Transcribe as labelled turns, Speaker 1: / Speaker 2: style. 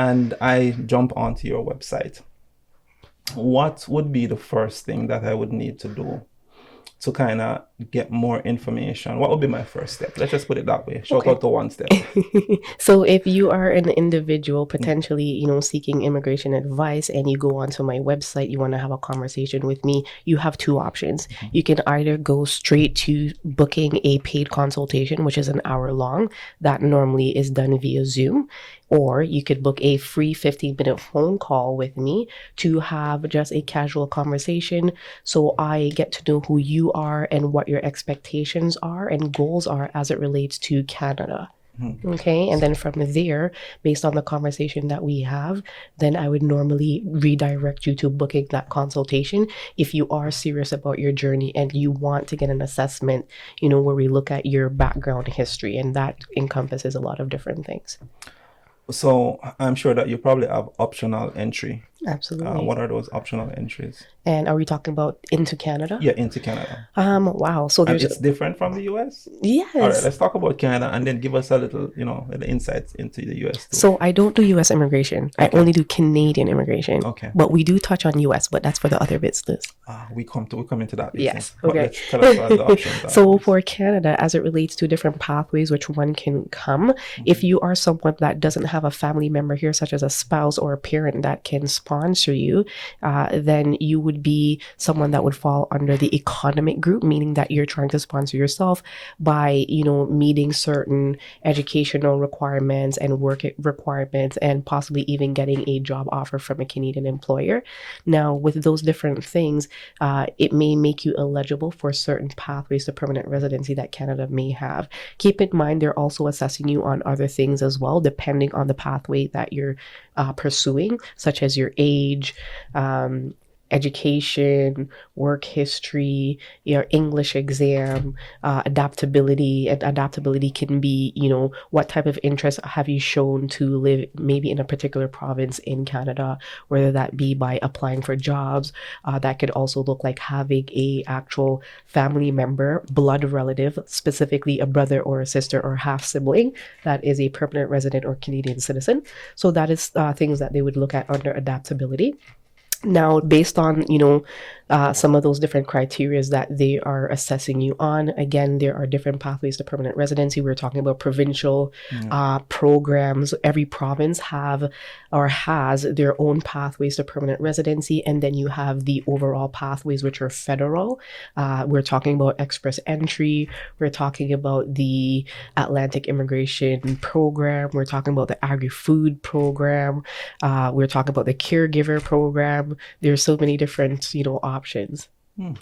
Speaker 1: and I jump onto your website, what would be the first thing that I would need to do to kind of get more information? What would be my first step? Let's just put it that way. Shout
Speaker 2: Okay.
Speaker 1: out to one step.
Speaker 2: So if you are an individual potentially, seeking immigration advice and you go onto my website, you want to have a conversation with me, you have two options. You can either go straight to booking a paid consultation, which is an hour long. That normally is done via Zoom. Or you could book a free 15-minute phone call with me to have just a casual conversation. So I get to know who you are and what your expectations are and goals are as it relates to Canada. Okay. And then from there, based on the conversation that we have, then I would normally redirect you to booking that consultation if you are serious about your journey and you want to get an assessment, where we look at your background history, and that encompasses a lot of different things.
Speaker 1: So I'm sure that you probably have optional entry.
Speaker 2: Absolutely.
Speaker 1: What are those optional entries?
Speaker 2: And are we talking about into Canada?
Speaker 1: Yeah, into Canada.
Speaker 2: Wow. So
Speaker 1: And
Speaker 2: there's
Speaker 1: it's different from the US?
Speaker 2: yes.
Speaker 1: All right, let's talk about Canada and then give us a little, little insights into the US too.
Speaker 2: So I don't do US immigration. I only do Canadian immigration.
Speaker 1: Okay.
Speaker 2: But we do touch on US, but that's for the other business.
Speaker 1: We come into that business.
Speaker 2: Yes.
Speaker 1: But
Speaker 2: Okay.
Speaker 1: let's tell us what the options are.
Speaker 2: So for Canada, as it relates to different pathways which one can come, if you are someone that doesn't have a family member here, such as a spouse or a parent that can sponsor you, then you would be someone that would fall under the economic group, meaning that you're trying to sponsor yourself by, meeting certain educational requirements and work requirements and possibly even getting a job offer from a Canadian employer. Now, with those different things, it may make you eligible for certain pathways to permanent residency that Canada may have. Keep in mind, they're also assessing you on other things as well, depending on the pathway that you're pursuing, such as your age, education, work history, your English exam, adaptability. And adaptability can be, what type of interest have you shown to live maybe in a particular province in Canada, whether that be by applying for jobs. That could also look like having a actual family member, blood relative, specifically a brother or a sister or half sibling that is a permanent resident or Canadian citizen. So that is things that they would look at under adaptability. Now, based on, some of those different criteria that they are assessing you on, again, there are different pathways to permanent residency. We're talking about provincial programs. Every province have or has their own pathways to permanent residency. And then you have the overall pathways, which are federal. We're talking about express entry. We're talking about the Atlantic Immigration Program. We're talking about the Agri-Food Program. We're talking about the Caregiver Program. There's so many different, options.